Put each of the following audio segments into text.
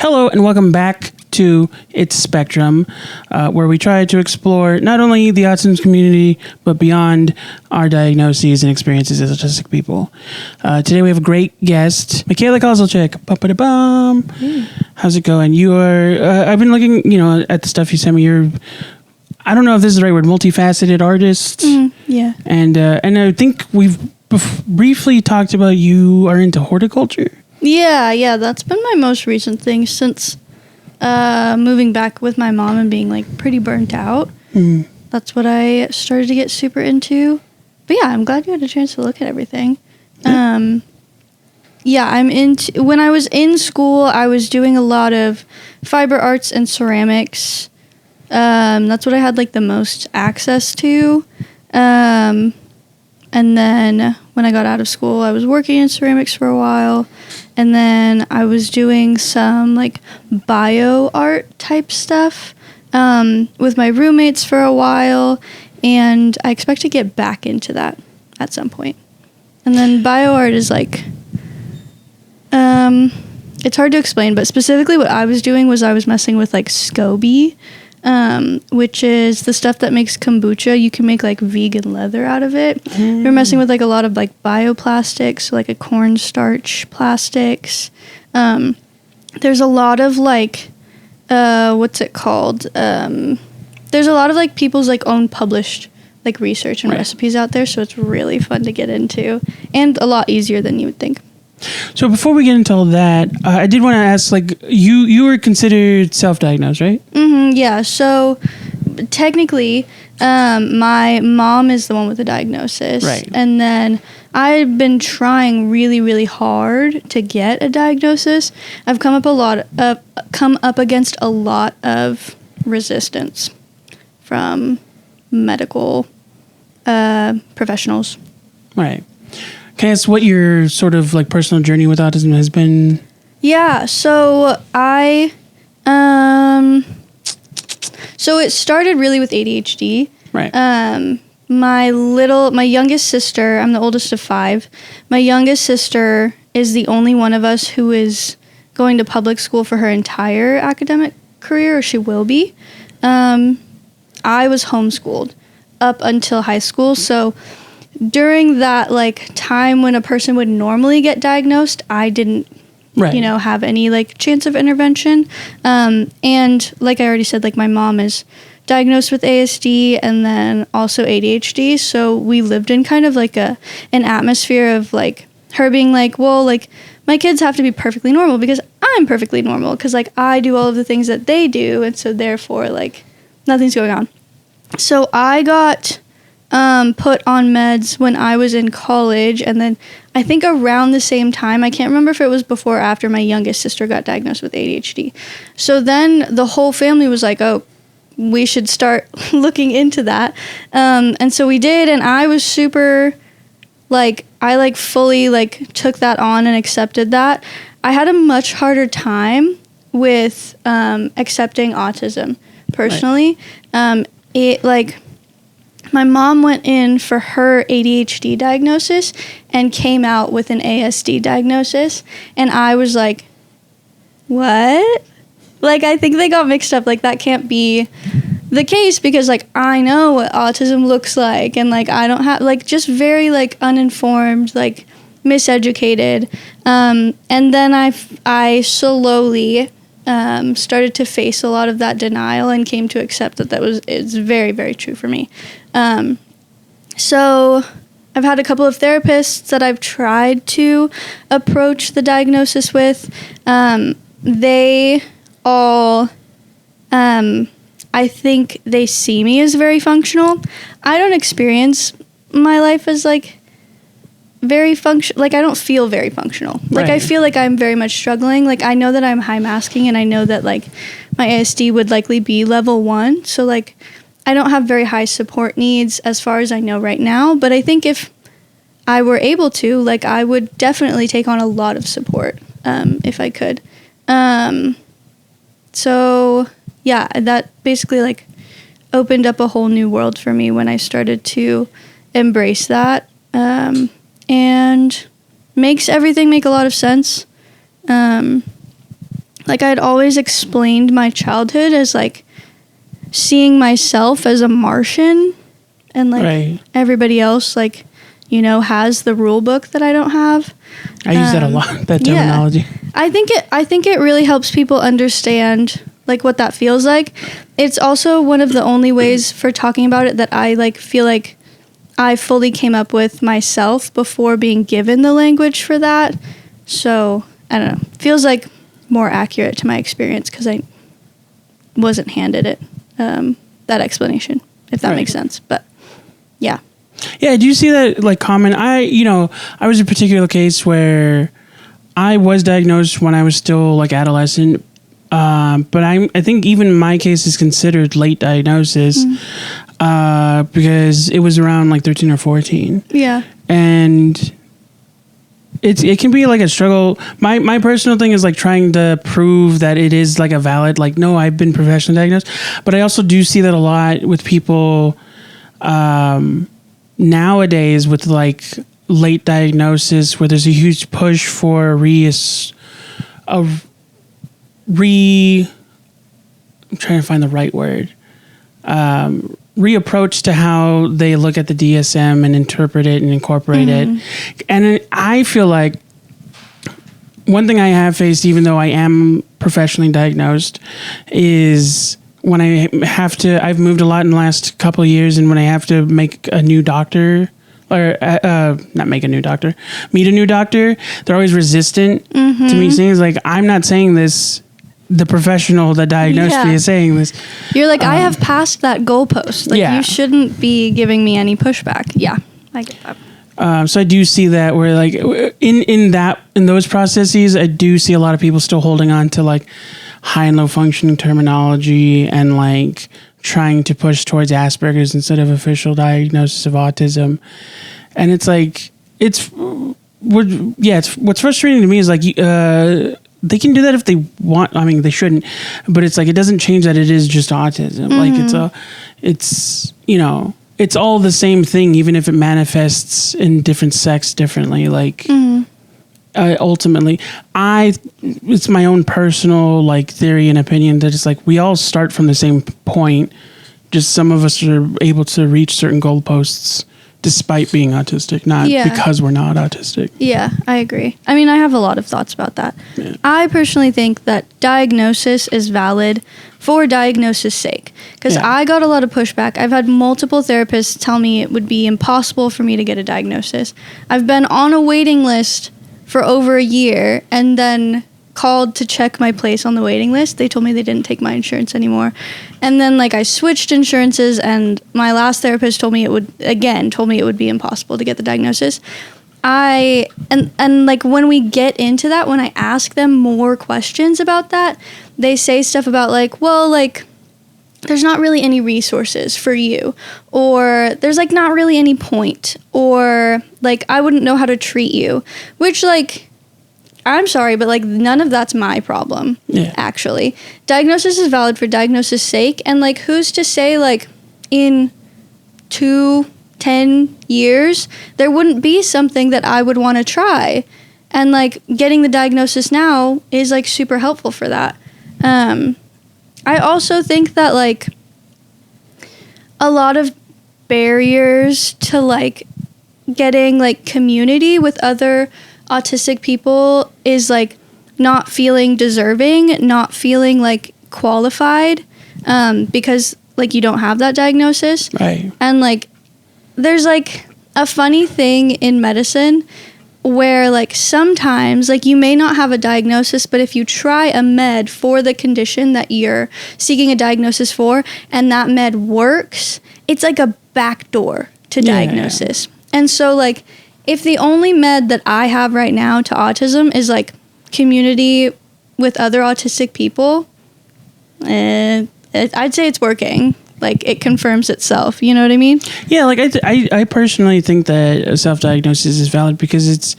Hello and welcome back to It's Spectrum, where we try to explore not only the autism community, but beyond our diagnoses and experiences as autistic people. Today we have a great guest, Mikaela Kozolczyk. How's it going? You are, I've been looking, at the stuff you sent me. You're, I don't know if this is the right word, multifaceted artist. Yeah. And I think we've briefly talked about you are into horticulture. Yeah, that's been my most recent thing since moving back with my mom and being like pretty burnt out. That's what I started to get super into. But yeah, I'm glad you had a chance to look at everything. I'm into, when I was in school, I was doing a lot of fiber arts and ceramics. That's what I had like the most access to. And then when I got out of school, I was working in ceramics for a while. And then I was doing some like bio art type stuff with my roommates for a while. And I expect to get back into that at some point. And then bio art is like, it's hard to explain, but specifically what I was doing was I was messing with like SCOBY, which is the stuff that makes kombucha. You can make like vegan leather out of it. We're messing with like a lot of like bioplastics, like a cornstarch plastics. There's a lot of like, what's it called? There's a lot of like people's like own published like research and recipes out there. So it's really fun to get into and a lot easier than you would think. So before we get into all that, I did want to ask, like, you were considered self-diagnosed, right? Yeah. So technically, my mom is the one with the diagnosis. Right. And then I've been trying really, really hard to get a diagnosis. I've come up against a lot of resistance from medical professionals. Right. Can I ask what your sort of like personal journey with autism has been? Yeah, so so it started really with ADHD. Right. My youngest sister, I'm the oldest of 5. My youngest sister is the only one of us who is going to public school for her entire academic career, or she will be. I was homeschooled up until high school, so during that like time when a person would normally get diagnosed, I didn't, have any like chance of intervention. And like I already said, like my mom is diagnosed with ASD and then also ADHD. So we lived in kind of like an atmosphere of like her being like, well, like my kids have to be perfectly normal because I'm perfectly normal because like I do all of the things that they do. And so therefore like nothing's going on. So I got put on meds when I was in college, and then I think around the same time, I can't remember if it was before or after, my youngest sister got diagnosed with ADHD. So then the whole family was like, oh, we should start looking into that. And so we did, and I was super, like, I like fully like took that on and accepted that. I had a much harder time with accepting autism personally. Right. My mom went in for her ADHD diagnosis and came out with an ASD diagnosis. And I was like, what? Like, I think they got mixed up. Like, that can't be the case because, like, I know what autism looks like. And, like, I don't have, like, just very, like, uninformed, like, miseducated. And then I slowly started to face a lot of that denial and came to accept that it's very, very true for me. So I've had a couple of therapists that I've tried to approach the diagnosis with. They all, I think they see me as very functional. I don't experience my life as like very functional. Like I don't feel very functional. Like I feel like I'm very much struggling. Like I know that I'm high masking and I know that like my ASD would likely be level 1. So like I don't have very high support needs as far as I know right now. But I think if I were able to, like I would definitely take on a lot of support if I could. So yeah, that basically like opened up a whole new world for me when I started to embrace that. And makes everything make a lot of sense. like I'd always explained my childhood as like seeing myself as a Martian, and like everybody else, like, you know, has the rule book that I don't have. I use that a lot, that terminology. Yeah. I think it really helps people understand like what that feels like. It's also one of the only ways for talking about it that I like feel like I fully came up with myself before being given the language for that. So, I don't know. Feels like more accurate to my experience because I wasn't handed it, that explanation, if that makes sense. But yeah. Yeah, do you see that like common? I was a particular case where I was diagnosed when I was still like adolescent, but I think even my case is considered late diagnosis because it was around like 13 or 14. Yeah. And it can be like a struggle. My personal thing is like trying to prove that it is like a valid, like, no, I've been professionally diagnosed. But I also do see that a lot with people nowadays with like late diagnosis, where there's a huge push for I'm trying to find the right word, reapproach to how they look at the DSM and interpret it and incorporate it. And I feel like one thing I have faced, even though I am professionally diagnosed, is when I've moved a lot in the last couple of years, and when I have to make a new doctor, or not make a new doctor, meet a new doctor, they're always resistant to me saying, like, I'm not saying this. The professional that diagnosed me is saying this. You're like, I have passed that goalpost. Like, you shouldn't be giving me any pushback. Yeah, I get that. So I do see that where like in those processes, I do see a lot of people still holding on to like high and low functioning terminology and like trying to push towards Asperger's instead of official diagnosis of autism. And it's like, what's frustrating to me is like, they can do that if they want. I mean, they shouldn't, but it's like, it doesn't change that it is just autism. Like it's all the same thing, even if it manifests in different sects differently. Like, ultimately, it's my own personal like theory and opinion that it's like, we all start from the same point. Just some of us are able to reach certain goalposts despite being autistic, not because we're not autistic. Yeah, I agree. I mean, I have a lot of thoughts about that. Yeah. I personally think that diagnosis is valid for diagnosis' sake, because I got a lot of pushback. I've had multiple therapists tell me it would be impossible for me to get a diagnosis. I've been on a waiting list for over a year and then called to check my place on the waiting list. They told me they didn't take my insurance anymore. And then like I switched insurances, and my last therapist told me it would be impossible to get the diagnosis. And like when we get into that, when I ask them more questions about that, they say stuff about like, well, like there's not really any resources for you, or there's like not really any point, or like I wouldn't know how to treat you, which like, I'm sorry, but like none of that's my problem, actually. Diagnosis is valid for diagnosis' sake, and like who's to say like in 10 years there wouldn't be something that I would want to try, and like getting the diagnosis now is like super helpful for that. I also think that like a lot of barriers to like getting like community with other autistic people is like not feeling deserving, not feeling like qualified, because like you don't have that diagnosis. Right. And like there's like a funny thing in medicine where like sometimes like you may not have a diagnosis, but if you try a med for the condition that you're seeking a diagnosis for and that med works, it's like a backdoor to diagnosis. And so like if the only med that I have right now to autism is like community with other autistic people, I'd say it's working. Like it confirms itself. You know what I mean? Yeah. Like I personally think that self-diagnosis is valid because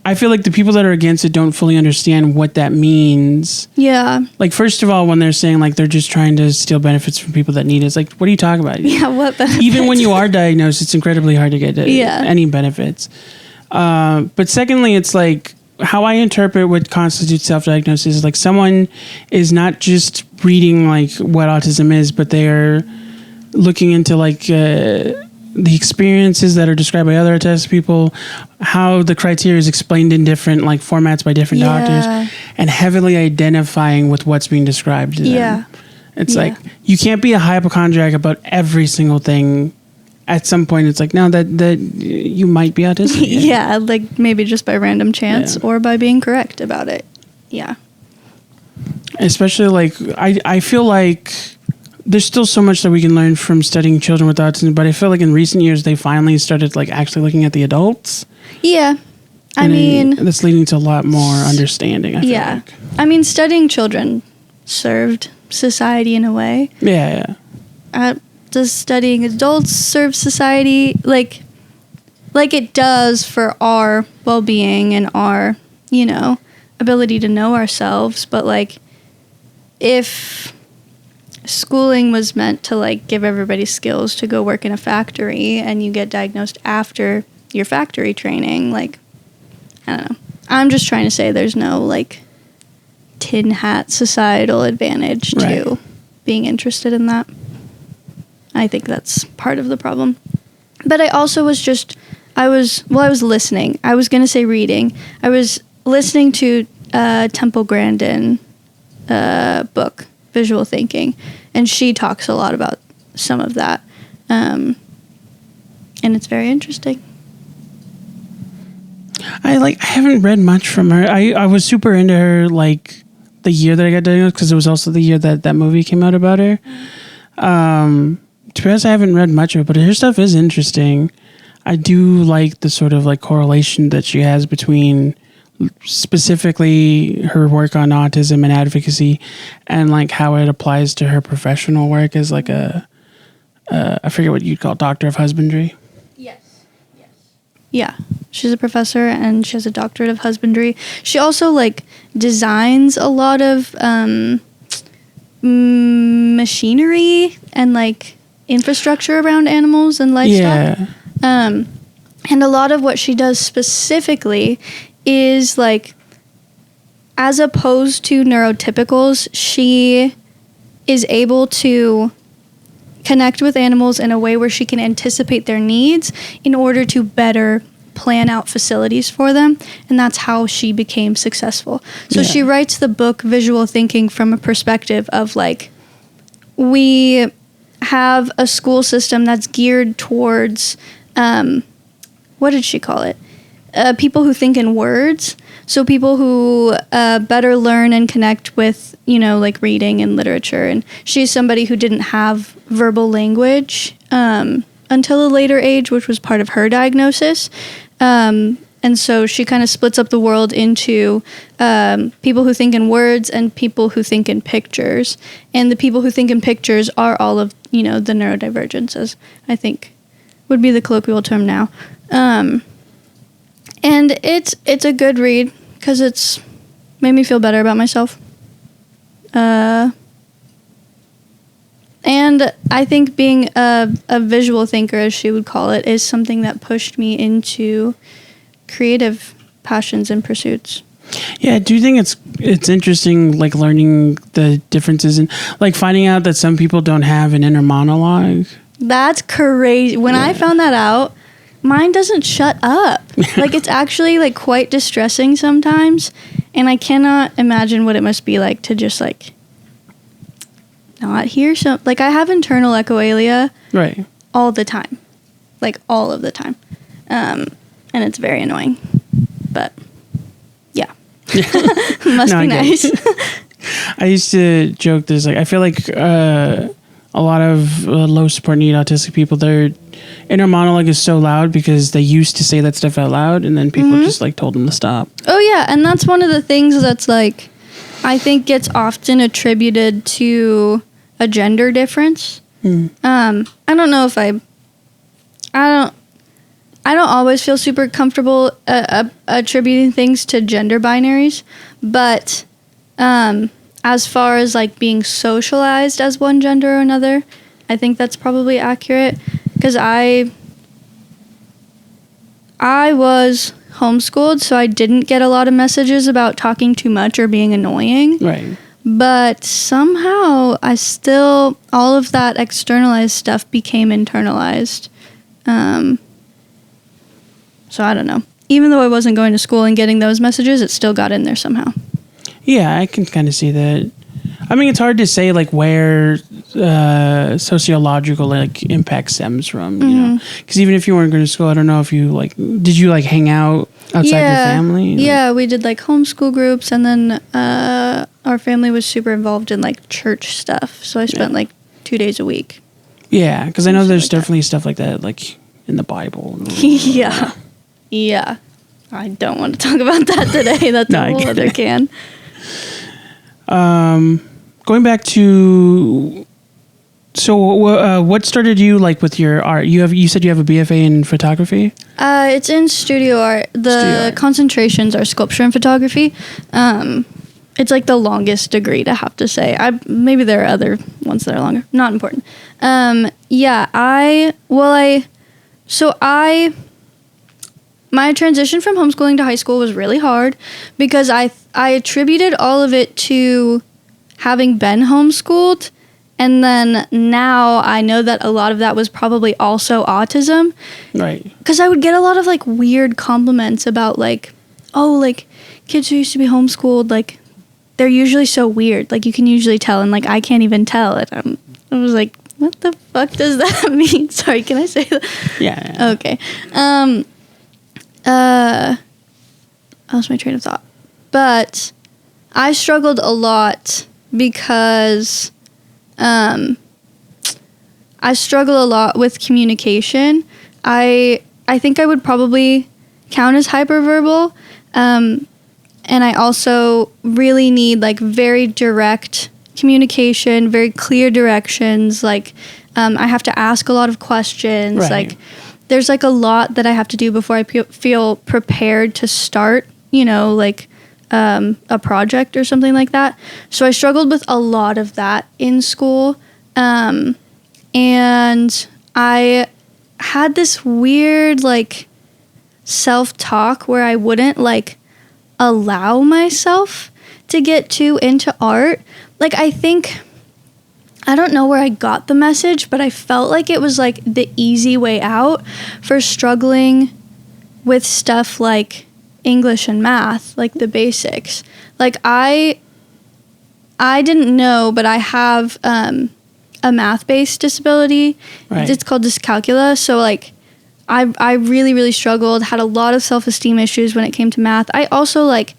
I feel like the people that are against it don't fully understand what that means. Yeah. Like, first of all, when they're saying like they're just trying to steal benefits from people that need it, it's like, what are you talking about? Yeah. What benefits? Even when you are diagnosed, it's incredibly hard to get any benefits. But secondly, it's like, how I interpret what constitutes self-diagnosis is like someone is not just reading like what autism is, but they are looking into like the experiences that are described by other autistic people, how the criteria is explained in different like formats by different doctors, and heavily identifying with what's being described to them. Yeah. It's like you can't be a hypochondriac about every single thing. At some point, it's like, no, that you might be autistic. Yeah, like maybe just by random chance or by being correct about it. Yeah. Especially like, I feel like there's still so much that we can learn from studying children with autism, but I feel like in recent years, they finally started like actually looking at the adults. Yeah. I mean, that's leading to a lot more understanding, I feel like. I mean, studying children served society in a way. Yeah. Does studying adults serve society like it does for our well-being and our, ability to know ourselves? But like, if schooling was meant to like give everybody skills to go work in a factory and you get diagnosed after your factory training, like, I don't know. I'm just trying to say there's no like tin hat societal advantage to being interested in that. I think that's part of the problem. But I also I was listening. I was going to say reading. I was listening to Temple Grandin book, Visual Thinking, and she talks a lot about some of that. And it's very interesting. I haven't read much from her. I was super into her like the year that I got diagnosed, because it was also the year that movie came out about her. To be honest, I haven't read much of it, but her stuff is interesting. I do like the sort of like correlation that she has between specifically her work on autism and advocacy, and like how it applies to her professional work as like I forget what you'd call doctor of husbandry. Yes. Yeah, she's a professor and she has a doctorate of husbandry. She also like designs a lot of machinery and like infrastructure around animals and livestock. And a lot of what she does specifically is like, as opposed to neurotypicals, she is able to connect with animals in a way where she can anticipate their needs in order to better plan out facilities for them. And that's how she became successful. So she writes the book Visual Thinking from a perspective of like, we have a school system that's geared towards, what did she call it? People who think in words. So people who better learn and connect with, like reading and literature. And she's somebody who didn't have verbal language until a later age, which was part of her diagnosis. And so she kind of splits up the world into people who think in words and people who think in pictures. And the people who think in pictures are all of, the neurodivergences, I think would be the colloquial term now. And it's a good read because it's made me feel better about myself. And I think being a visual thinker, as she would call it, is something that pushed me into creative passions and pursuits. Yeah, do you think it's interesting, like learning the differences and like finding out that some people don't have an inner monologue? That's crazy. When I found that out, mine doesn't shut up. Like, it's actually like quite distressing sometimes, and I cannot imagine what it must be like to just like not hear some. Like, I have internal echoalia all the time, like all of the time, and it's very annoying. But yeah, must be nice. I used to joke. There's like, I feel like a lot of low support need autistic people, their inner monologue is so loud because they used to say that stuff out loud, and then people just like told them to stop. Oh yeah, and that's one of the things that's like, I think gets often attributed to a gender difference. I don't know if I don't always feel super comfortable attributing things to gender binaries, but as far as like being socialized as one gender or another, I think that's probably accurate, because I was homeschooled, so I didn't get a lot of messages about talking too much or being annoying. Right. But somehow all of that externalized stuff became internalized. So I don't know. Even though I wasn't going to school and getting those messages, it still got in there somehow. Yeah, I can kind of see that. I mean, it's hard to say like where sociological like impact stems from, you know, because even if you weren't going to school, I don't know if you like, did you like hang out outside your family? Yeah, we did like homeschool groups, and then our family was super involved in like church stuff. So I spent like 2 days a week. Yeah, because I know there's definitely stuff like that, like in the Bible. Yeah. Yeah. I don't want to talk about that today. That's a whole other can. Going back to, so what started you like with your art? You said you have a BFA in photography? It's in studio art. The concentrations are sculpture and photography. It's like the longest degree to have to say. Maybe there are other ones that are longer. Not important. My transition from homeschooling to high school was really hard because I attributed all of it to having been homeschooled, and then now I know that a lot of that was probably also autism. Right. Because I would get a lot of like weird compliments about like, oh, like kids who used to be homeschooled, like they're usually so weird. Like you can usually tell, and like I can't even tell it. I was like, what the fuck does that mean? Sorry, can I say that? Yeah. Okay. I lost my train of thought. But I struggled a lot because I struggle a lot with communication. I think I would probably count as hyperverbal. And I also really need like very direct communication, very clear directions. Like I have to ask a lot of questions. Right. Like there's like a lot that I have to do before I feel prepared to start, you know, like a project or something like that. So I struggled with a lot of that in school. And I had this weird like self-talk where I wouldn't like allow myself to get too into art. Like I don't know where I got the message, but I felt like it was like the easy way out for struggling with stuff like English and math, like the basics. Like I didn't know, but I have a math-based disability. Right. It's called dyscalculia. So like I really, really struggled, had a lot of self-esteem issues when it came to math. I also like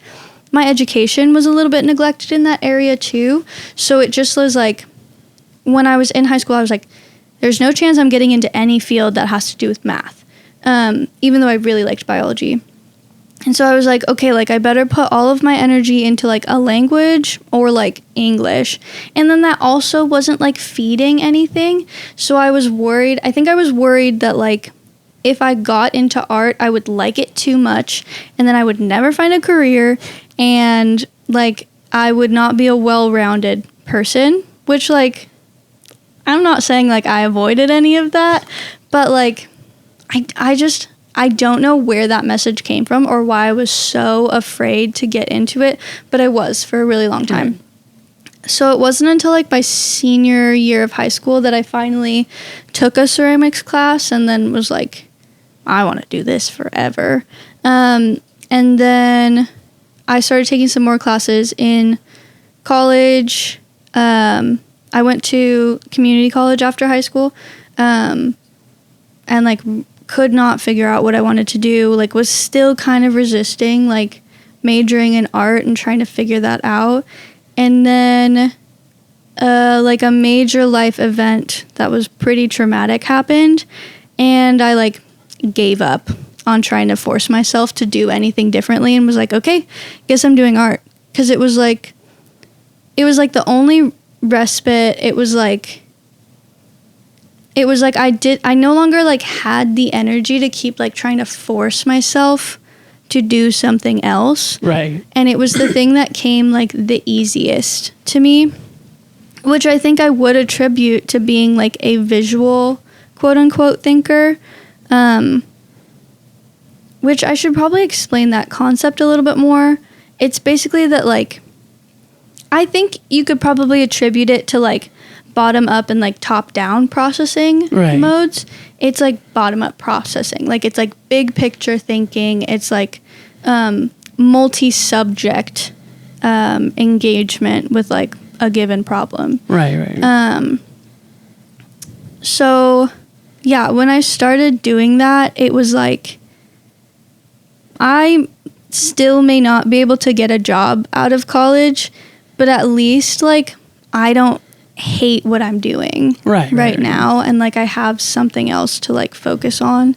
my education was a little bit neglected in that area too. So it just was like, when I was in high school, I was like, there's no chance I'm getting into any field that has to do with math, even though I really liked biology. And so I was like, okay, like I better put all of my energy into like a language or like English. And then that also wasn't like feeding anything. So I was worried. I think I was worried that like if I got into art, I would like it too much and then I would never find a career and like I would not be a well-rounded person, which like, I'm not saying like I avoided any of that, but like I don't know where that message came from or why I was so afraid to get into it, but I was for a really long time. So it wasn't until like my senior year of high school that I finally took a ceramics class and then was like, I want to do this forever. And then I started taking some more classes in college. I went to community college after high school, and like could not figure out what I wanted to do, like was still kind of resisting like majoring in art and trying to figure that out. And then like a major life event that was pretty traumatic happened, and I like gave up on trying to force myself to do anything differently and was like, okay, guess I'm doing art. Because it was like the only respite. It was like I no longer like had the energy to keep like trying to force myself to do something else. Right. And it was the thing that came like the easiest to me, which I think I would attribute to being like a visual quote unquote thinker, which I should probably explain that concept a little bit more. It's basically that, like, I think you could probably attribute it to, like, bottom up and, like, top down processing modes. It's like bottom up processing. Like, it's like big picture thinking. It's like multi-subject engagement with, like, a given problem. Right. So, yeah, when I started doing that, it was like, I still may not be able to get a job out of college, but at least, like, I don't hate what I'm doing right now. And, like, I have something else to, like, focus on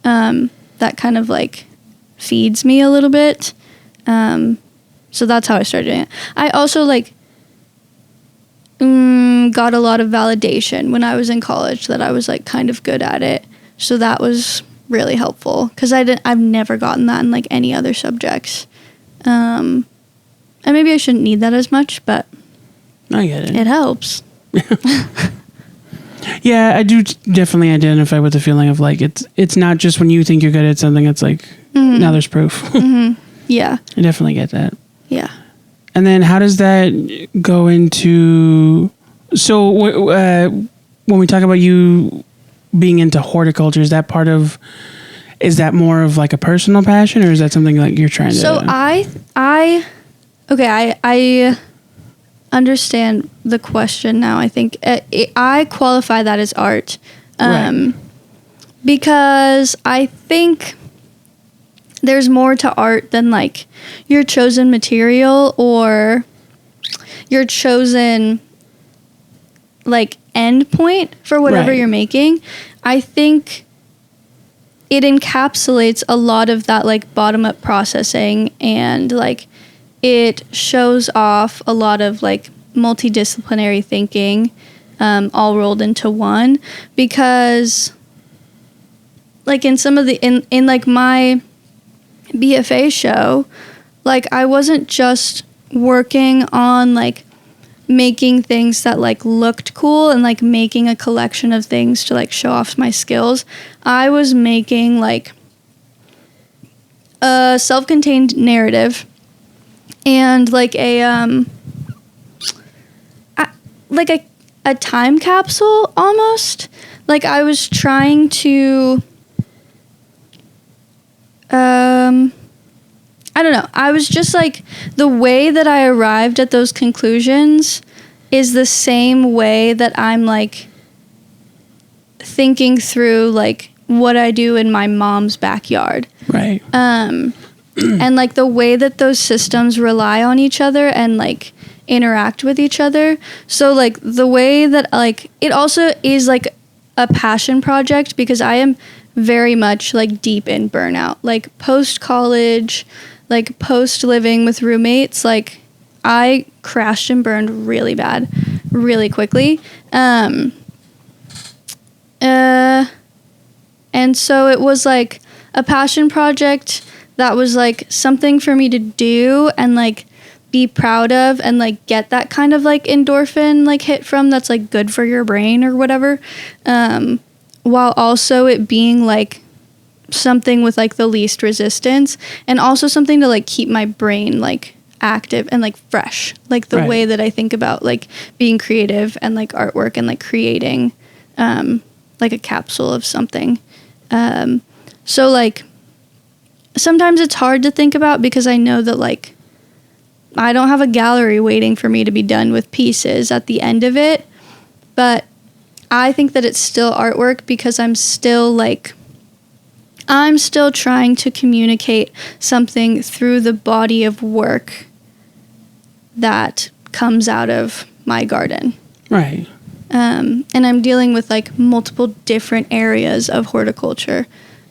that kind of, like, feeds me a little bit. So that's how I started doing it. I also, like, got a lot of validation when I was in college that I was, like, kind of good at it. So that was really helpful because I've never gotten that in, like, any other subjects. And maybe I shouldn't need that as much, but I get it. It helps. Yeah, I do definitely identify with the feeling of, like, it's not just when you think you're good at something, it's like, now there's proof. Yeah. I definitely get that. Yeah. And then how does that go into... So when we talk about you being into horticulture, is that part of... Is that more of, like, a personal passion, or is that something, like, you're trying to... So I understand the question now. I think I qualify that as art. Because I think there's more to art than, like, your chosen material or your chosen, like, end point for whatever you're making. I think it encapsulates a lot of that, like, bottom-up processing, and, like, it shows off a lot of, like, multidisciplinary thinking all rolled into one. Because, like, in some of the in like my BFA show, like, I wasn't just working on, like, making things that, like, looked cool and, like, making a collection of things to, like, show off my skills. I was making, like, a self-contained narrative and, like, a time capsule almost. Like, I was trying to I don't know. I was just, like, the way that I arrived at those conclusions is the same way that I'm, like, thinking through, like, what I do in my mom's backyard. Right. And, like, the way that those systems rely on each other and, like, interact with each other. So, like, the way that, like, it also is, like, a passion project because I am very much, like, deep in burnout. Like, post-college, like, post-living with roommates, like, I crashed and burned really bad, really quickly. And so it was, like, a passion project that was, like, something for me to do and, like, be proud of and, like, get that kind of, like, endorphin, like, hit from that's, like, good for your brain or whatever. While also it being, like, something with, like, the least resistance, and also something to, like, keep my brain, like, active and, like, fresh, like, the way that I think about, like, being creative and, like, artwork and, like, creating like a capsule of something. So, like, sometimes it's hard to think about because I know that, like, I don't have a gallery waiting for me to be done with pieces at the end of it, but I think that it's still artwork because I'm still trying to communicate something through the body of work that comes out of my garden. Right. And I'm dealing with, like, multiple different areas of horticulture.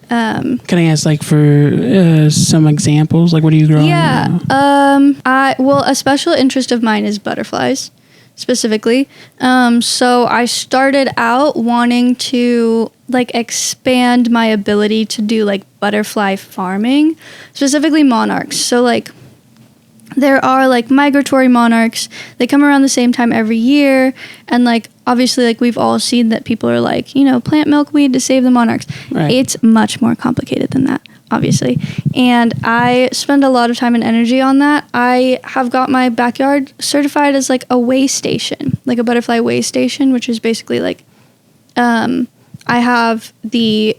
Can I ask, like, for some examples? Like, what are you growing? Yeah. A special interest of mine is butterflies, specifically. So I started out wanting to, like, expand my ability to do, like, butterfly farming, specifically monarchs. So, like, there are, like, migratory monarchs. They come around the same time every year. And, like, obviously, like, we've all seen that people are like, you know, plant milkweed to save the monarchs. Right. It's much more complicated than that. obviously. And I spend a lot of time and energy on that. I have got my backyard certified as like a weigh station, like a butterfly weigh station, which is basically like I have the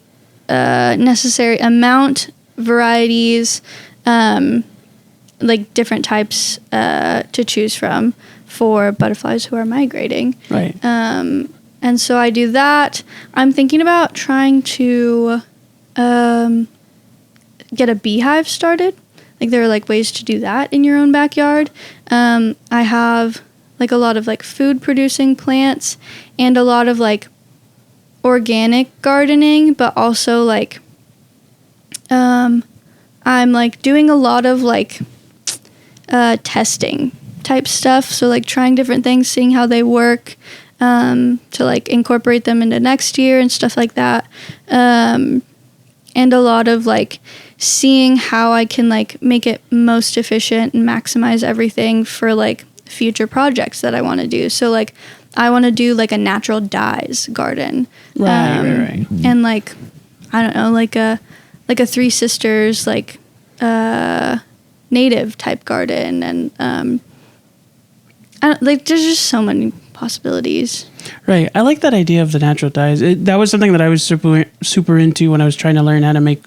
necessary amount, varieties, like different types to choose from for butterflies who are migrating. Right. And so I do that. I'm thinking about trying to get a beehive started. Like there are like ways to do that in your own backyard. I have like a lot of like food producing plants and a lot of like organic gardening, but also like I'm like doing a lot of like testing type stuff. So like trying different things, seeing how they work, to like incorporate them into next year and stuff like that. And a lot of like seeing how I can like make it most efficient and maximize everything for like future projects that I want to do. So like I want to do like a natural dyes garden. Right. And like, I don't know, like a Three Sisters, like native type garden. And like there's just so many possibilities. Right. I like that idea of the natural dyes. That was something that I was super into when I was trying to learn how to make.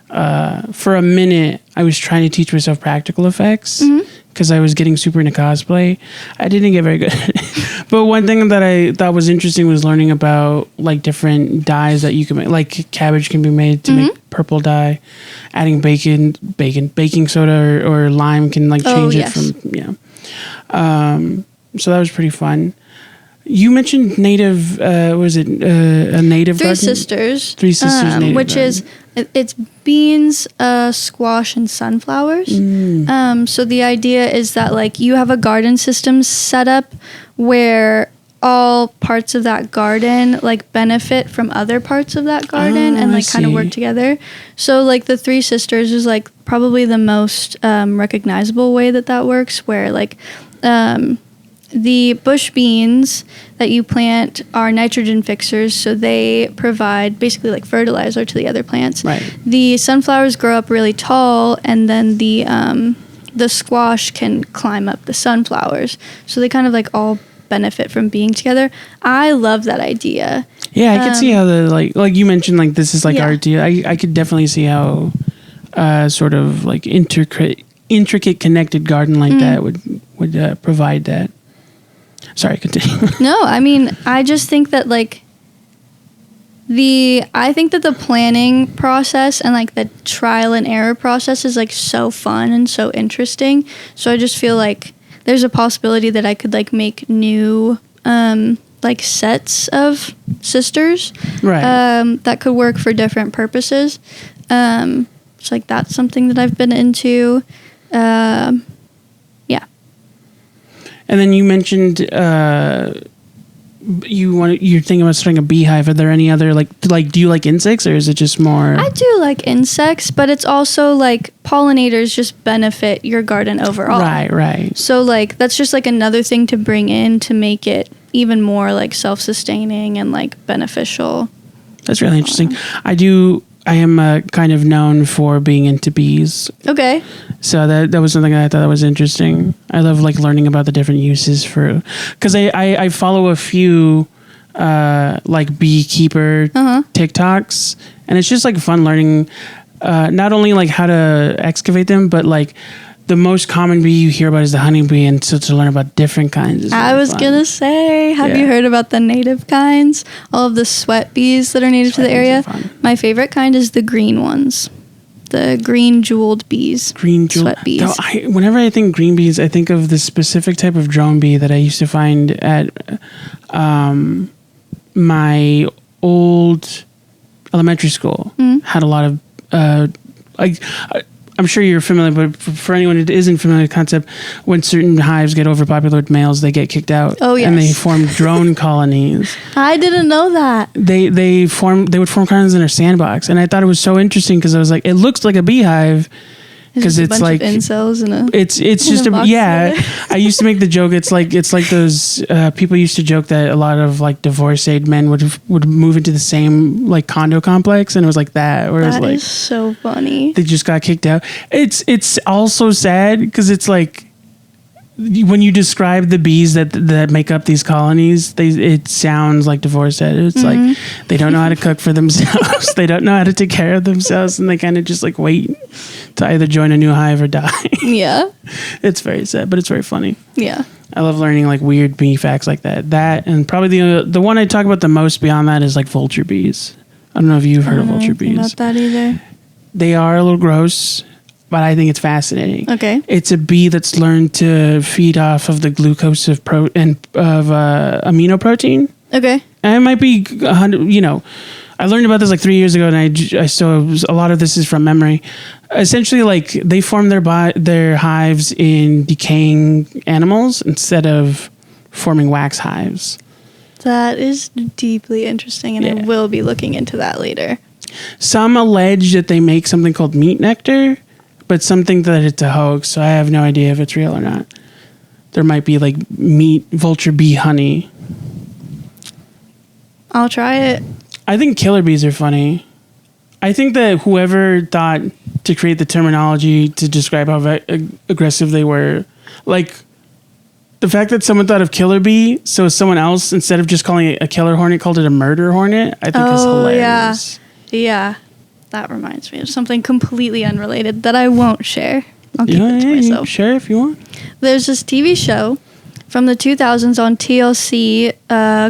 For a minute, I was trying to teach myself practical effects because I was getting super into cosplay. I didn't get very good at it. But one thing that I thought was interesting was learning about like different dyes that you can make. Like cabbage can be made to make purple dye. Adding baking soda or lime can like change it from so that was pretty fun. You mentioned native. Was it a native? Three garden? Sisters. Three Sisters, native which garden. is it's beans, squash, and sunflowers. So the idea is that like you have a garden system set up where all parts of that garden like benefit from other parts of that garden and like kind of work together. So like the Three Sisters is like probably the most recognizable way that works, where like the bush beans that you plant are nitrogen fixers, so they provide basically like fertilizer to the other plants. Right. The sunflowers grow up really tall, and then the squash can climb up the sunflowers. So they kind of like all benefit from being together. I love that idea. Yeah, I could see how the like you mentioned, like this is like our idea. I could definitely see how sort of like intricate connected garden like that would provide that. Sorry, continue. No, I mean, I just think that like I think that the planning process and like the trial and error process is like so fun and so interesting. So I just feel like there's a possibility that I could like make new like sets of sisters, right? That could work for different purposes. So like that's something that I've been into. And then you mentioned you're thinking about starting a beehive. Are there any other like do you like insects, or is it just more? I do like insects, but it's also like pollinators just benefit your garden overall. Right. So like that's just like another thing to bring in to make it even more like self-sustaining and like beneficial. That's really interesting. I am kind of known for being into bees. Okay. So that was something I thought that was interesting. I love like learning about the different uses because I follow a few like beekeeper TikToks, and it's just like fun learning not only like how to excavate them, but like the most common bee you hear about is the honeybee, and so to learn about different kinds is I was going to say, have you heard about the native kinds? All of the sweat bees that are native to the area? My favorite kind is the green ones. The green jeweled bees. Sweat bees. No, whenever I think green bees, I think of the specific type of drone bee that I used to find at my old elementary school. Had a lot of I'm sure you're familiar, but for anyone who isn't familiar with the concept, when certain hives get overpopulated with males, they get kicked out. Oh, yes. And they form drone colonies. I didn't know that. They would form colonies in their sandbox. And I thought it was so interesting because I was like, it looks like a beehive. because it's like incels it's just I used to make the joke. It's like those people used to joke that a lot of like divorced men would move into the same like condo complex, and it was like that. Where that it was like is so funny. They just got kicked out. It's also sad because it's like when you describe the bees that make up these colonies, it sounds like divorced. It's like they don't know how to cook for themselves. They don't know how to take care of themselves, and they kind of just like wait to either join a new hive or die. Yeah. It's very sad, but it's very funny. Yeah. I love learning like weird bee facts like that. That, and probably the one I talk about the most beyond that is like vulture bees. I don't know if you've heard of vulture bees. Not that either. They are a little gross, but I think it's fascinating. Okay. It's a bee that's learned to feed off of the glucose of amino protein. Okay. And it might be 100, I learned about this like 3 years ago, and I still, a lot of this is from memory. Essentially, like they form their hives in decaying animals instead of forming wax hives. That is deeply interesting, and I will be looking into that later. Some allege that they make something called meat nectar, but some think that it's a hoax, so I have no idea if it's real or not. There might be like vulture bee honey. I'll try it. I think killer bees are funny. I think that whoever thought to create the terminology to describe how aggressive they were, like the fact that someone thought of killer bee, so someone else, instead of just calling it a killer hornet, called it a murder hornet, I think is hilarious. Yeah. That reminds me of something completely unrelated that I won't share. I'll keep it to myself. Share if you want. There's this TV show from the 2000s on TLC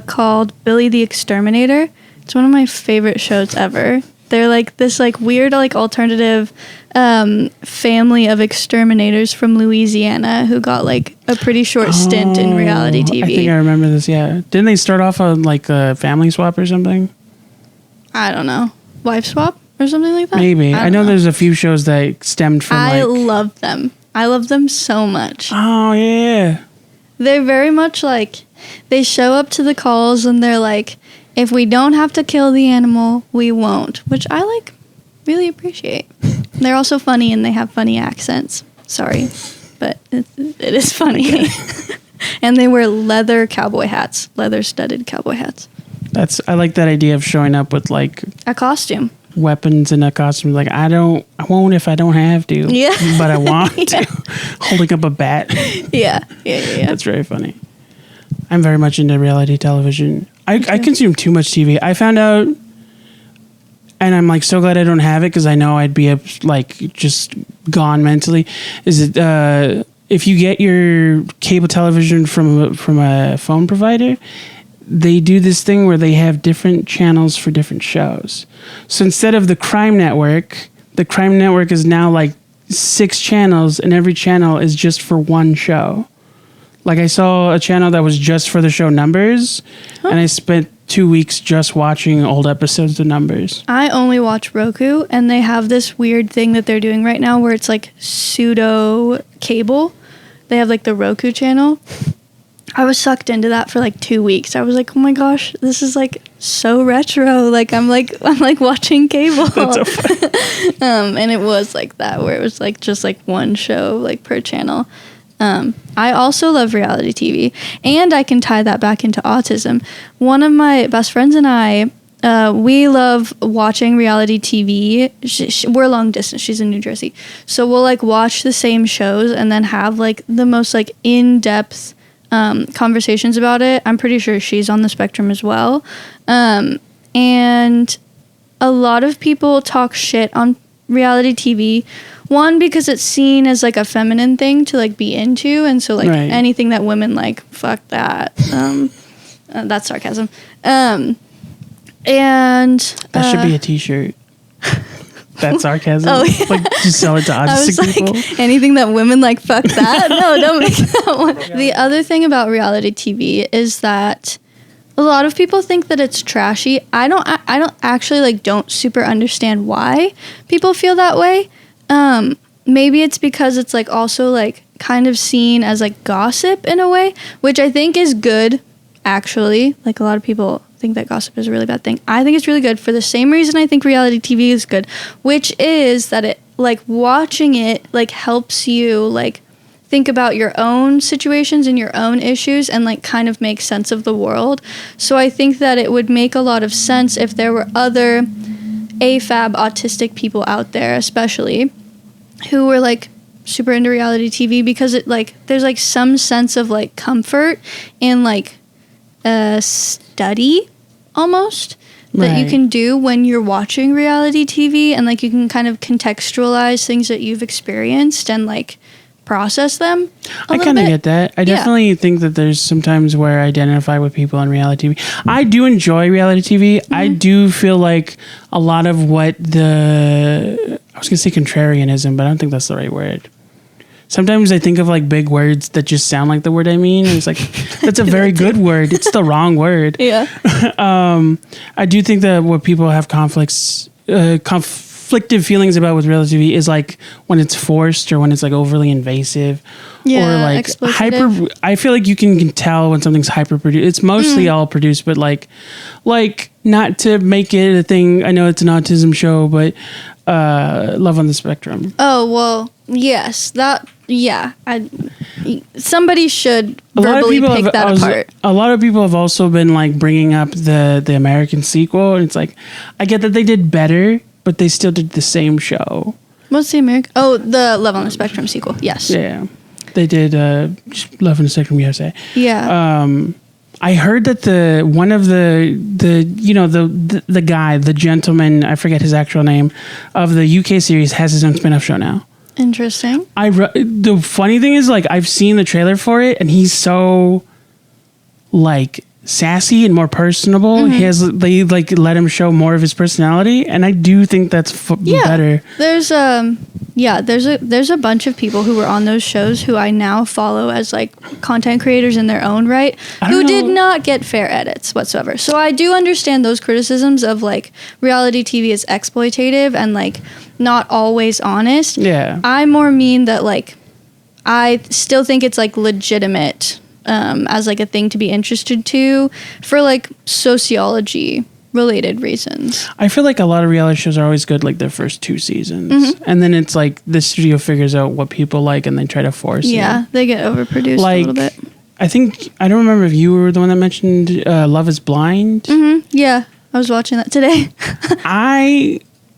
called Billy the Exterminator. It's one of my favorite shows ever. They're like this like weird like alternative family of exterminators from Louisiana who got like a pretty short stint in reality TV. I think I remember this, yeah. Didn't they start off on like a family swap or something? I don't know. Wife swap or something like that? Maybe. I know there's a few shows that stemmed from I love them. I love them so much. Oh, yeah. They're very much like, they show up to the calls and they're like, if we don't have to kill the animal, we won't, which I like really appreciate. They're also funny and they have funny accents. Sorry, but it is funny. Okay. And they wear leather studded cowboy hats. I like that idea of showing up with like a costume, weapons in a costume. Like I won't if I don't have to. Yeah, but I want to. Holding up a bat. Yeah. That's very funny. I'm very much into reality television. I consume too much TV. I found out, and I'm like so glad I don't have it because I know I'd be like just gone mentally. Is it if you get your cable television from a phone provider, they do this thing where they have different channels for different shows. So instead of the crime network is now like 6 channels, and every channel is just for one show. Like I saw a channel that was just for the show Numbers, and I spent 2 weeks just watching old episodes of Numbers. I only watch Roku, and they have this weird thing that they're doing right now where it's like pseudo cable. They have like the Roku channel. I was sucked into that for like 2 weeks. I was like, oh my gosh, this is like so retro. Like I'm like watching cable. That's so funny. And it was like that, where it was like just like one show like per channel. I also love reality TV, and I can tie that back into autism. One of my best friends and I, we love watching reality TV. We're long distance. She's in New Jersey. So we'll like watch the same shows and then have like the most like in-depth conversations about it. I'm pretty sure she's on the spectrum as well. And a lot of people talk shit on reality TV. One, because it's seen as like a feminine thing to like be into, and so like anything that women like, fuck that. That's sarcasm. And that should be a t-shirt. That's sarcasm. Oh, yeah. Like just sell it to autistic people. Like, anything that women like, fuck that. No, don't make that one. The other thing about reality TV is that a lot of people think that it's trashy. I don't actually like don't super understand why people feel that way. Maybe it's because it's like also like kind of seen as like gossip in a way, which I think is good actually. Like a lot of people think that gossip is a really bad thing. I think it's really good for the same reason I think reality TV is good, which is that it like watching it like helps you like think about your own situations and your own issues and like kind of make sense of the world. So I think that it would make a lot of sense if there were other AFAB autistic people out there, especially, who were like super into reality TV, because it like there's like some sense of like comfort in like a study almost that you can do when you're watching reality TV, and like you can kind of contextualize things that you've experienced and like process them I kind of get that. I definitely think that there's sometimes where I identify with people on reality TV. I do enjoy reality TV. I do feel like a lot of what I was going to say contrarianism, but I don't think that's the right word. Sometimes I think of like big words that just sound like the word I mean. And it's like, that's a very good word. It's the wrong word. Yeah. I do think that what people have conflictive feelings about with reality TV is like when it's forced or when it's like overly invasive or like hyper. I feel like you can tell when something's hyper produced. It's mostly all produced, but like not to make it a thing. I know it's an autism show, but Love on the Spectrum. Oh, well, yes, somebody should verbally pick that apart. A lot of people have also been like bringing up the American sequel, and it's like, I get that they did better, but they still did the same show. What's the American? Oh, the Love on the Spectrum sequel. Yes. Yeah, they did just Love on the Spectrum USA. Yeah. I heard that the guy, the gentleman, I forget his actual name, of the UK series has his own spin-off show now. Interesting. The funny thing is, like, I've seen the trailer for it, and he's so like sassy and more personable. They like let him show more of his personality, and I do think that's better. There's a bunch of people who were on those shows who I now follow as like content creators in their own right, who did not get fair edits whatsoever. So I do understand those criticisms of like reality TV is exploitative and like not always honest. Yeah, I more mean that like I still think it's like legitimate as like a thing to be interested to for like sociology related reasons. I feel like a lot of reality shows are always good like their first 2 seasons, and then it's like the studio figures out what people like and they try to force it. They get overproduced a little bit. I don't remember if you were the one that mentioned Love is Blind. Yeah, I was watching that today.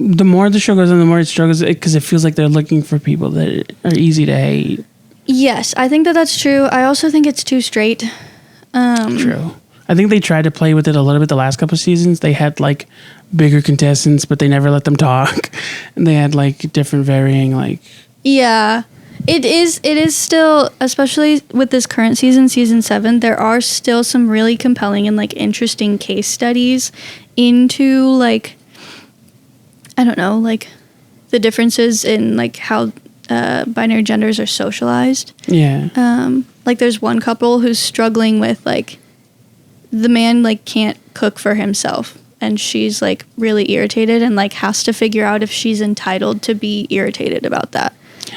The more the show goes on, the more it struggles because it feels like they're looking for people that are easy to hate. Yes, I think that's true. I also think it's too straight. True. I think they tried to play with it a little bit the last couple of seasons. They had like bigger contestants, but they never let them talk. And they had like different varying like... Yeah. It is still, especially with this current season 7, there are still some really compelling and like interesting case studies into like, I don't know, like the differences in like how binary genders are socialized. Yeah. Like there's one couple who's struggling with like the man like can't cook for himself, and she's like really irritated and like has to figure out if she's entitled to be irritated about that.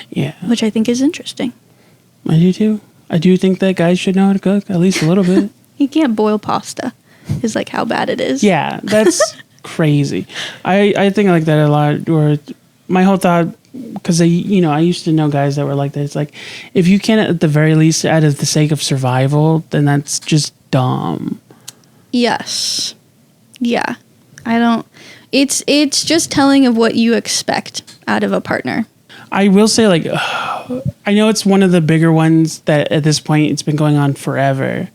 Yeah. Which I think is interesting. I do too. I do think that guys should know how to cook at least a little bit. He can't boil pasta is like how bad it is. Yeah, that's crazy. I think like that a lot, or my whole thought, because I used to know guys that were like that. It's like, if you can't at the very least out of the sake of survival, then that's just dumb. Yes. Yeah. It's just telling of what you expect out of a partner. I will say, like, I know it's one of the bigger ones that at this point it's been going on forever.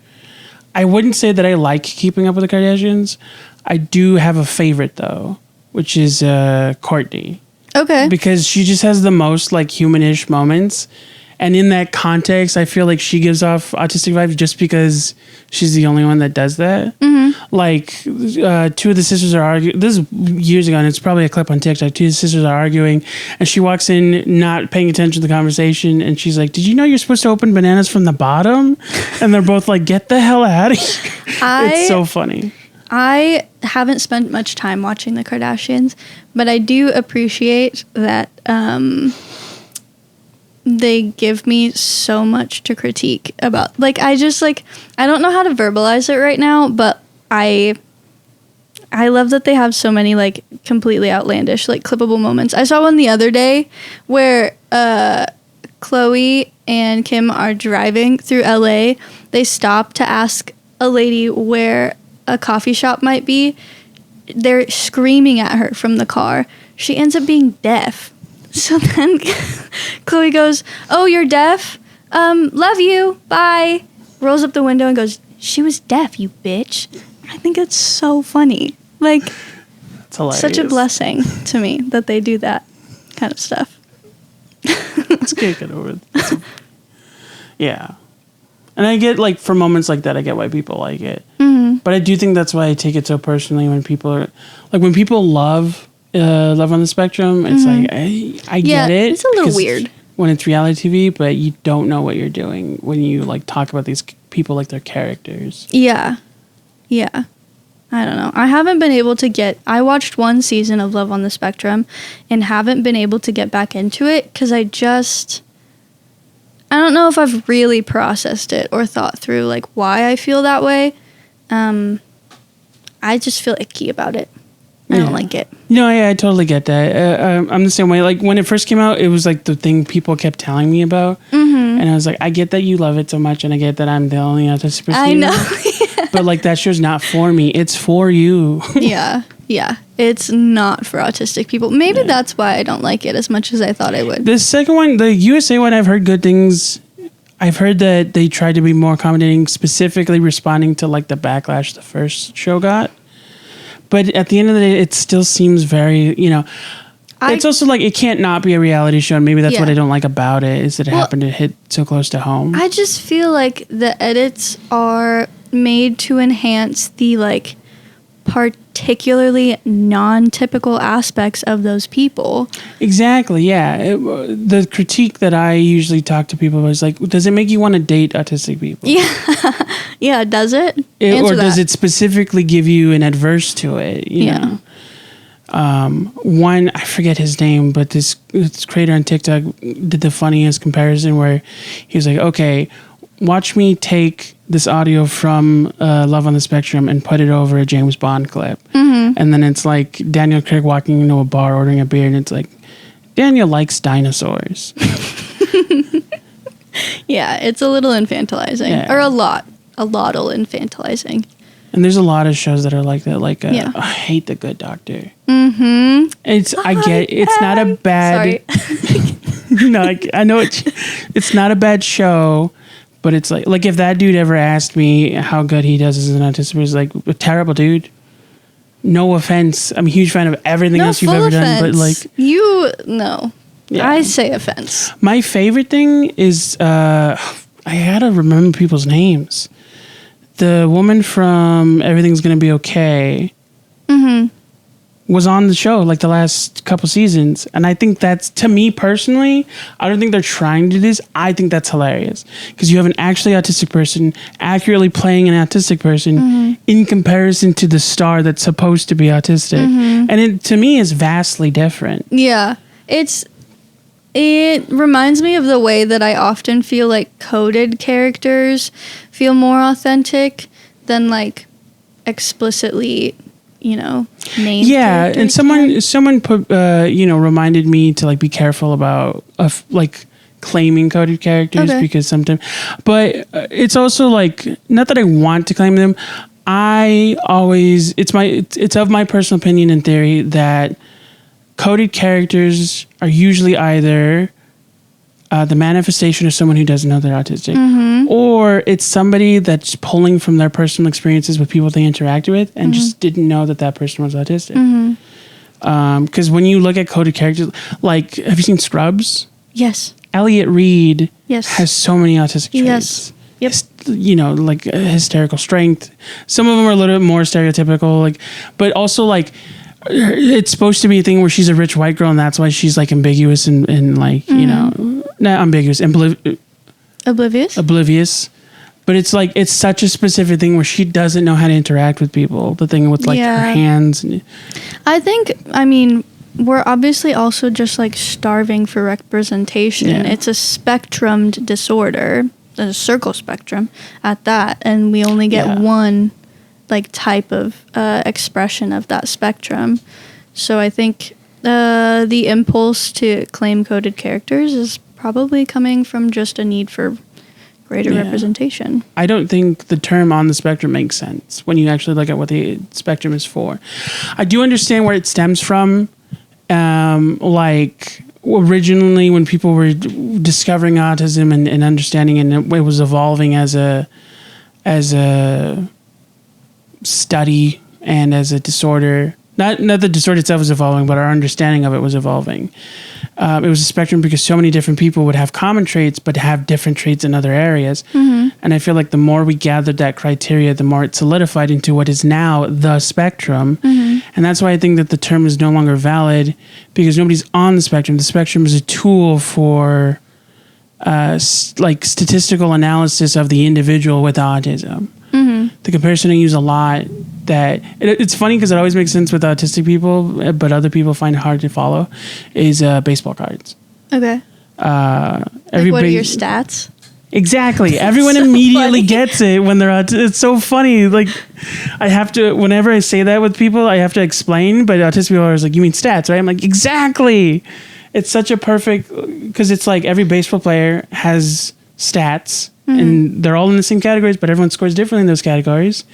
I wouldn't say that I like Keeping Up with the Kardashians. I do have a favorite though, which is Kourtney. Okay. Because she just has the most like humanish moments. And in that context, I feel like she gives off autistic vibes just because she's the only one that does that. Mm-hmm. Like, 2 of the sisters are arguing. This is years ago, and it's probably a clip on TikTok. 2 of the sisters are arguing, and she walks in not paying attention to the conversation, and she's like, "Did you know you're supposed to open bananas from the bottom?" And they're both like, "Get the hell out of here." It's so funny. I haven't spent much time watching the Kardashians, but I do appreciate that they give me so much to critique about. Like, I just, like, I don't know how to verbalize it right now, but I I love that they have so many like completely outlandish like clippable moments. I saw one the other day where Chloe and Kim are driving through LA. They stop to ask a lady where a coffee shop might be. They're screaming at her from the car. She ends up being deaf. So then Chloe goes, "Oh, you're deaf? Love you. Bye." Rolls up the window and goes, "She was deaf, you bitch." I think it's so funny. Like, It's hilarious. such a blessing to me that they do that kind of stuff. It's good. Get over it. Yeah. And I get, like, for moments like that, I get why people like it. Mm-hmm. But I do think that's why I take it so personally when people are, like, when people love on the spectrum, it's like, I get it. It's a little weird when it's reality TV, but you don't know what you're doing when you, like, talk about these people like they're characters. Yeah. Yeah. I don't know. I haven't been able to I watched one season of Love on the Spectrum and haven't been able to get back into it because I don't know if I've really processed it or thought through, like, why I feel that way. I just feel icky about it. I don't like it. No, yeah, I totally get that. I'm the same way. Like, when it first came out, it was like the thing people kept telling me about. Mm-hmm. And I was like, I get that you love it so much, and I get that I'm the only autistic person. I know. But, like, that show's not for me. It's for you. Yeah. It's not for autistic people. Maybe that's why I don't like it as much as I thought I would. The second one, the USA one, I've heard good things. I've heard that they tried to be more accommodating, specifically responding to, like, the backlash the first show got. But at the end of the day, it still seems very, it's also like it can't not be a reality show. And maybe that's what I don't like about it, is that it happened to hit so close to home. I just feel like the edits are made to enhance the, like, particularly non-typical aspects of those people. Exactly, yeah. The critique that I usually talk to people about is like, does it make you want to date autistic people? Yeah. Yeah, does it? Or does it specifically give you an adverse to it? You know? One, I forget his name, but this creator on TikTok did the funniest comparison where he was like, okay, watch me take this audio from Love on the Spectrum and put it over a James Bond clip. Mm-hmm. And then it's like Daniel Craig walking into a bar ordering a beer, and it's like, Daniel likes dinosaurs. Yeah, it's a little infantilizing. Yeah. Or a lot infantilizing. And there's a lot of shows that are like that. Like, I hate The Good Doctor. Mm-hmm. It's not a bad... Sorry. No, I know it's not a bad show. But it's like if that dude ever asked me how good he does as an autistic person, it's like, a terrible dude. No offense. I'm a huge fan of everything else you've ever done. But like... Yeah. I say offense. My favorite thing is... I gotta remember people's names. The woman from Everything's Gonna Be Okay was on the show like the last couple seasons. And I think that's, to me personally, I don't think they're trying to do this. I think that's hilarious. Because you have an actually autistic person accurately playing an autistic person in comparison to the star that's supposed to be autistic. And it, to me, is vastly different. Yeah. It reminds me of the way that I often feel like coded characters feel more authentic than like explicitly, named characters. And someone put, reminded me to like be careful about like claiming coded characters because sometimes, but it's also like, not that I want to claim them. It's of my personal opinion and theory that coded characters are usually either the manifestation of someone who doesn't know they're autistic, or it's somebody that's pulling from their personal experiences with people they interact with and just didn't know that person was autistic. Because when you look at coded characters, like, have you seen Scrubs? Yes. Elliot Reed has so many autistic traits. Yes. Yep. Like hysterical strength. Some of them are a little bit more stereotypical, like, but also like, it's supposed to be a thing where she's a rich white girl and that's why she's like ambiguous and like, not ambiguous, oblivious. But it's like, it's such a specific thing where she doesn't know how to interact with people. The thing with like her hands. We're obviously also just like starving for representation. Yeah. It's a spectrumed disorder, a circle spectrum at that. And we only get one like type of expression of that spectrum. So I think the impulse to claim coded characters is probably coming from just a need for greater representation. I don't think the term on the spectrum makes sense when you actually look at what the spectrum is for. I do understand where it stems from. Like originally when people were discovering autism and understanding it, and it was evolving as a study and as a disorder. Not the disorder itself was evolving, but our understanding of it was evolving. It was a spectrum because so many different people would have common traits, but have different traits in other areas. Mm-hmm. And I feel like the more we gathered that criteria, the more it solidified into what is now the spectrum. Mm-hmm. And that's why I think that the term is no longer valid, because nobody's on the spectrum. The spectrum is a tool for like statistical analysis of the individual with autism. Mm-hmm. The comparison I use a lot, that it's funny because it always makes sense with autistic people, but other people find it hard to follow, is baseball cards. Okay. Like what are your stats? Exactly. Everyone so immediately gets it when they're autistic. It's so funny. Like, I have to, whenever I say that with people, I have to explain, but autistic people are always like, you mean stats, right? I'm like, exactly. It's such a perfect, because it's like every baseball player has stats, mm-hmm. and they're all in the same categories, but everyone scores differently in those categories.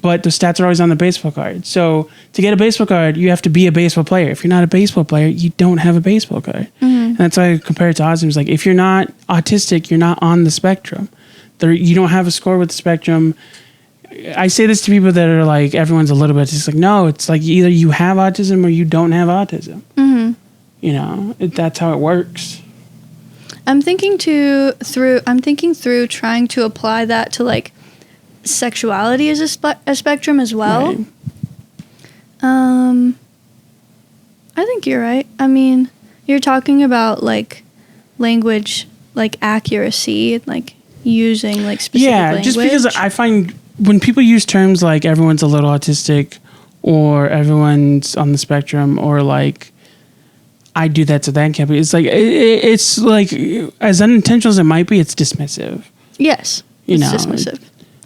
But the stats are always on the baseball card. So to get a baseball card, you have to be a baseball player. If you're not a baseball player, you don't have a baseball card. Mm-hmm. And that's why I compare it to autism. It's like, if you're not autistic, you're not on the spectrum. You don't have a score with the spectrum. I say this to people that are like, everyone's a little bit, it's like, no, it's like either you have autism or you don't have autism. Mm-hmm. You know, that's how it works. I'm thinking through trying to apply that to like sexuality as a spectrum as well. Right. I think you're right. I mean, you're talking about like language, like accuracy, like using like specific language. Just because I find when people use terms like everyone's a little autistic or everyone's on the spectrum or like I do that, so that can't be. It's like as unintentional as it might be, it's dismissive. Yes, it's dismissive.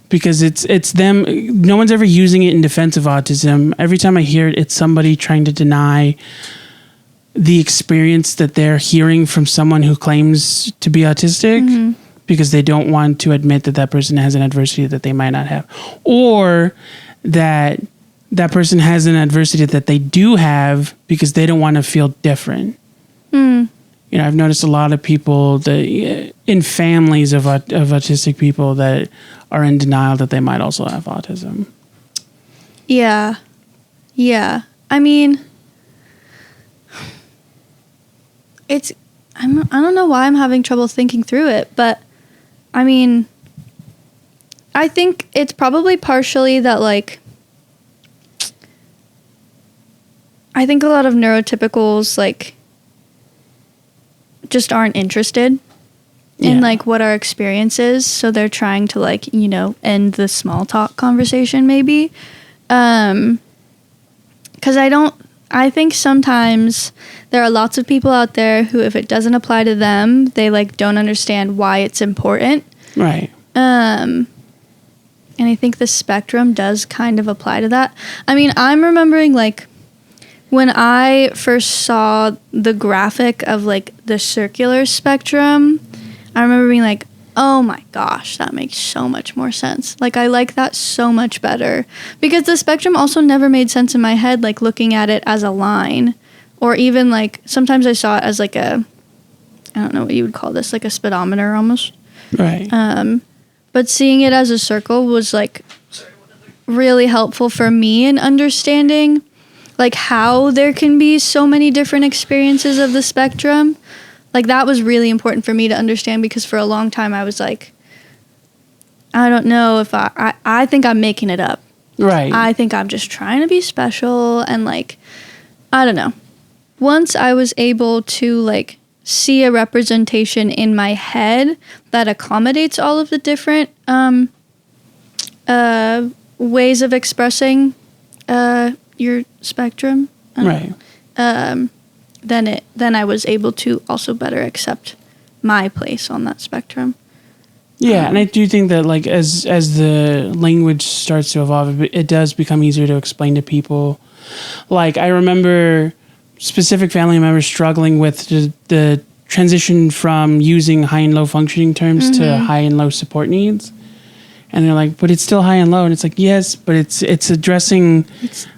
Because it's them. No one's ever using it in defense of autism. Every time I hear it, it's somebody trying to deny the experience that they're hearing from someone who claims to be autistic, mm-hmm. because they don't want to admit that that person has an adversity that they might not have, or that person has an adversity that they do have because they don't want to feel different. Mm. You know, I've noticed a lot of people that in families of autistic people that are in denial that they might also have autism. Yeah. Yeah. I mean, I don't know why I'm having trouble thinking through it, but I mean, I think it's probably partially that like, I think a lot of neurotypicals like just aren't interested in like what our experience is, so they're trying to like, you know, end the small talk conversation maybe. Because I think sometimes there are lots of people out there who, if it doesn't apply to them, they like don't understand why it's important. Right. And I think the spectrum does kind of apply to that. I mean, I'm remembering like when I first saw the graphic of like the circular spectrum, I remember being like, oh my gosh, that makes so much more sense. Like, I like that so much better. Because the spectrum also never made sense in my head, like looking at it as a line. Or even like, sometimes I saw it as like I don't know what you would call this, like a speedometer almost. Right. But seeing it as a circle was like really helpful for me in understanding like how there can be so many different experiences of the spectrum. Like that was really important for me to understand, because for a long time I was like, I don't know if I think I'm making it up. Right. I think I'm just trying to be special, and like, I don't know. Once I was able to like see a representation in my head that accommodates all of the different ways of expressing your spectrum, right? Then I was able to also better accept my place on that spectrum. Yeah, and I do think that like as the language starts to evolve, it does become easier to explain to people. Like I remember specific family members struggling with the transition from using high and low functioning terms to high and low support needs. And they're like, but it's still high and low. And it's like, yes, but it's addressing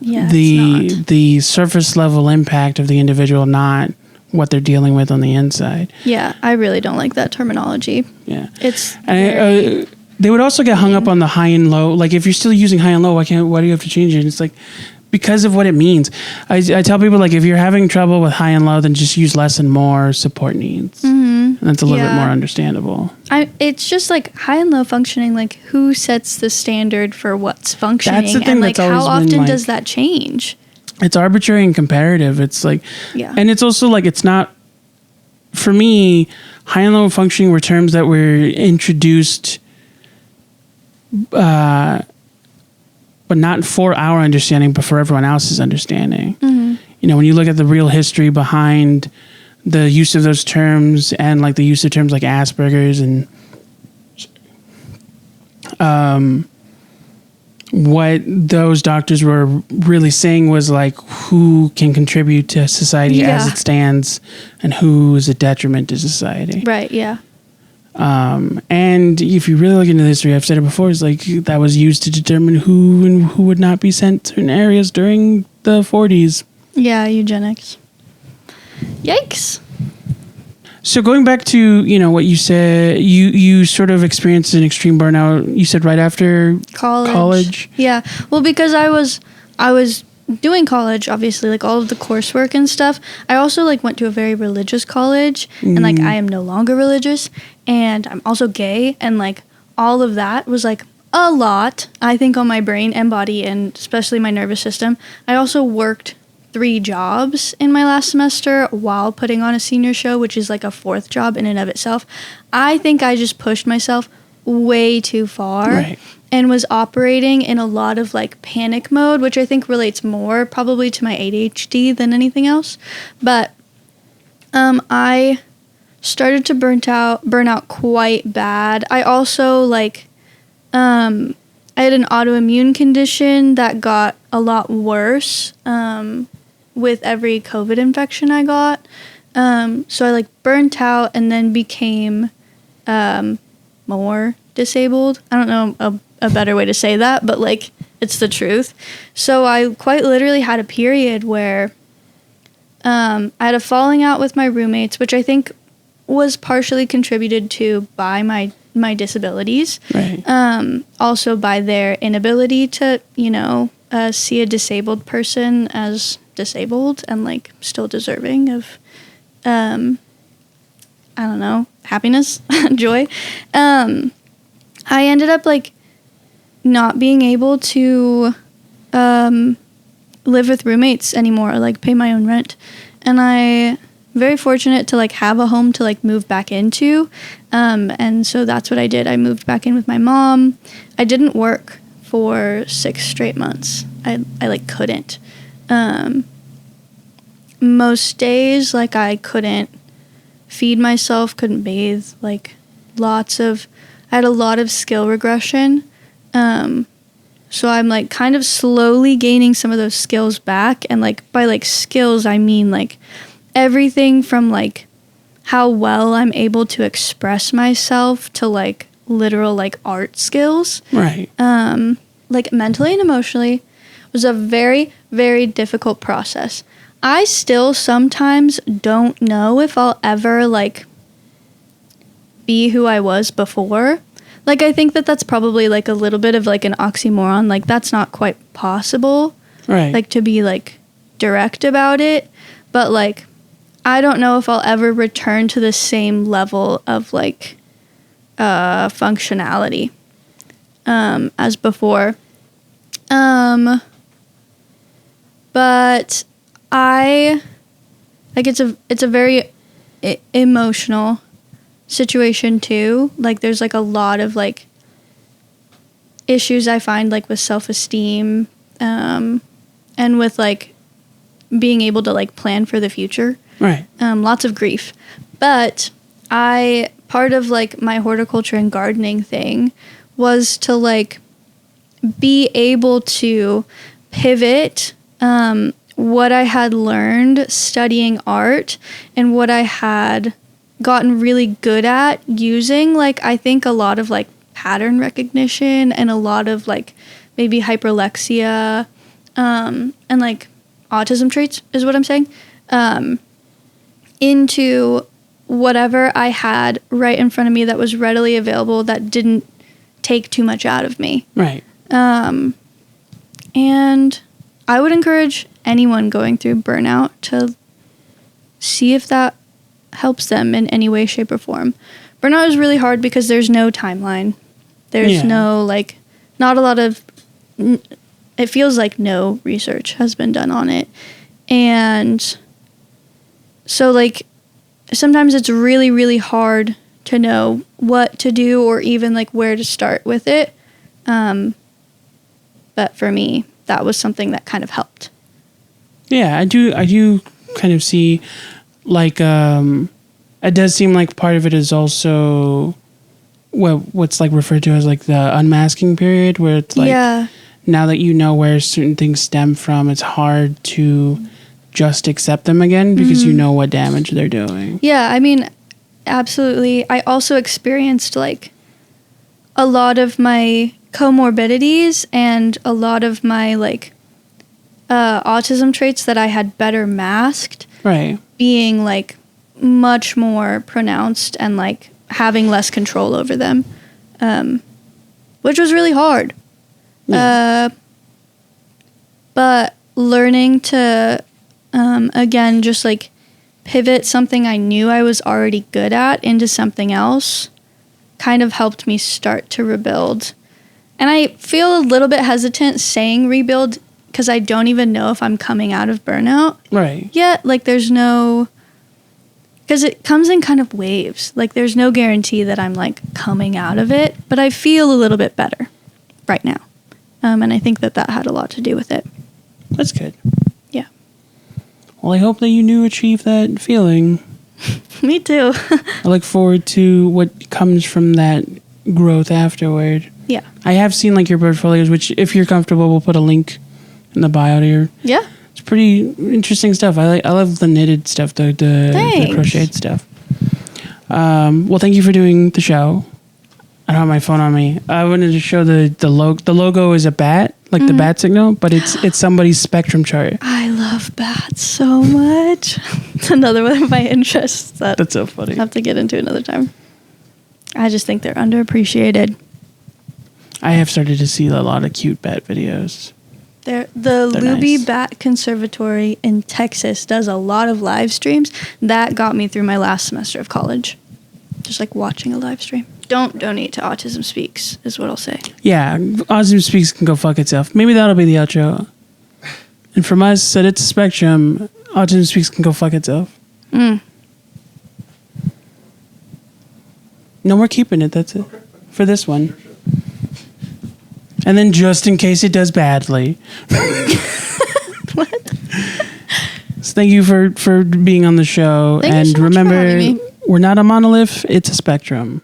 the surface level impact of the individual, not what they're dealing with on the inside. Yeah, I really don't like that terminology. Yeah. It's they would also get hung up on the high and low. Like if you're still using high and low, why do you have to change it? And it's like, because of what it means. I tell people, like, if you're having trouble with high and low, then just use less and more support needs. And that's a little bit more understandable. It's just like high and low functioning, like who sets the standard for what's functioning? That's the thing, and like that's how always been, often like, does that change? It's arbitrary and comparative. It's like, and it's also like, it's not, for me, high and low functioning were terms that were introduced, but not for our understanding, but for everyone else's understanding. You know, when you look at the real history behind the use of those terms and like the use of terms like Asperger's and what those doctors were really saying was like who can contribute to society as it stands and who is a detriment to society. Right, yeah. And if you really look into the history, I've said it before, it's like that was used to determine who and who would not be sent to certain areas during the 40s. Yeah, eugenics. Yikes. So going back to, you know, what you said, you sort of experienced an extreme burnout, you said right after college. Yeah. Well, because I was doing college, obviously, like all of the coursework and stuff. I also like went to a very religious college and like I am no longer religious and I'm also gay and like all of that was like a lot, I think, on my brain and body and especially my nervous system. I also worked 3 jobs in my last semester while putting on a senior show, which is like a 4th job in and of itself. I think I just pushed myself way too far and was operating in a lot of like panic mode, which I think relates more probably to my ADHD than anything else. But I started to burn out quite bad. I also like I had an autoimmune condition that got a lot worse with every COVID infection I got. So I like burnt out and then became more disabled. I don't know a better way to say that, but like it's the truth. So I quite literally had a period where I had a falling out with my roommates, which I think was partially contributed to by my disabilities. Also by their inability to, you know, see a disabled person as disabled and like still deserving of I don't know, happiness, joy. I ended up like not being able to live with roommates anymore or like pay my own rent. And I very fortunate to like have a home to like move back into. And so that's what I did. I moved back in with my mom. I didn't work for 6 straight months. I like couldn't. Most days like I couldn't feed myself, couldn't bathe, like I had a lot of skill regression. So I'm like kind of slowly gaining some of those skills back. And like by like skills, I mean like everything from like how well I'm able to express myself to like literal like art skills. Like mentally and emotionally was a very, very difficult process. I still sometimes don't know if I'll ever like be who I was before. Like I think that that's probably like a little bit of like an oxymoron. Like that's not quite possible. Like to be like direct about it. But like I don't know if I'll ever return to the same level of like functionality as before. But I like it's a very emotional situation too. Like there's like a lot of like issues I find like with self-esteem and with like being able to like plan for the future. Lots of grief. But part of like my horticulture and gardening thing was to like be able to pivot what I had learned studying art and what I had gotten really good at using, like, I think a lot of like pattern recognition and a lot of like maybe hyperlexia and like autism traits is what I'm saying, into whatever I had right in front of me that was readily available that didn't take too much out of me. Right. And I would encourage anyone going through burnout to see if that helps them in any way, shape, or form. Burnout is really hard because there's no timeline. There's no, like, not a lot of, it feels like no research has been done on it. And so, like, sometimes it's really, really hard to know what to do or even, like, where to start with it. But for me, that was something that kind of helped. Yeah, I do kind of see, like, it does seem like part of it is also what's like referred to as like the unmasking period, where it's like, now that you know where certain things stem from, it's hard to just accept them again because you know what damage they're doing. Yeah, I mean, absolutely. I also experienced like a lot of my comorbidities and a lot of my like autism traits that I had better masked, right, being like much more pronounced and like having less control over them, which was really hard. Yeah. But learning to again just like pivot something I knew I was already good at into something else kind of helped me start to rebuild. And I feel a little bit hesitant saying rebuild because I don't even know if I'm coming out of burnout yet. Like, there's no, because it comes in kind of waves. Like, there's no guarantee that I'm like coming out of it, but I feel a little bit better right now. And I think that had a lot to do with it. That's good. Yeah. Well, I hope that you do achieve that feeling. Me too. I look forward to what comes from that growth afterward. Yeah. I have seen like your portfolios, which if you're comfortable, we'll put a link in the bio here. Yeah. It's pretty interesting stuff. I love the knitted stuff, the crocheted stuff. Well, thank you for doing the show. I don't have my phone on me. I wanted to show the logo. The logo is a bat, like the bat signal, but it's somebody's spectrum chart. I love bats so much. It's another one of my interests that's so funny. I have to get into another time. I just think they're underappreciated. I have started to see a lot of cute bat videos. The Luby nice. Bat Conservatory in Texas does a lot of live streams. That got me through my last semester of college. Just like watching a live stream. Don't donate to Autism Speaks, is what I'll say. Yeah, Autism Speaks can go fuck itself. Maybe that'll be the outro. And from us at It's a Spectrum, Autism Speaks can go fuck itself. No, we're keeping it. That's it. For this one. And then just in case it does badly. What? So thank you for being on the show. Thank and you so much remember, for having me. We're not a monolith, it's a spectrum.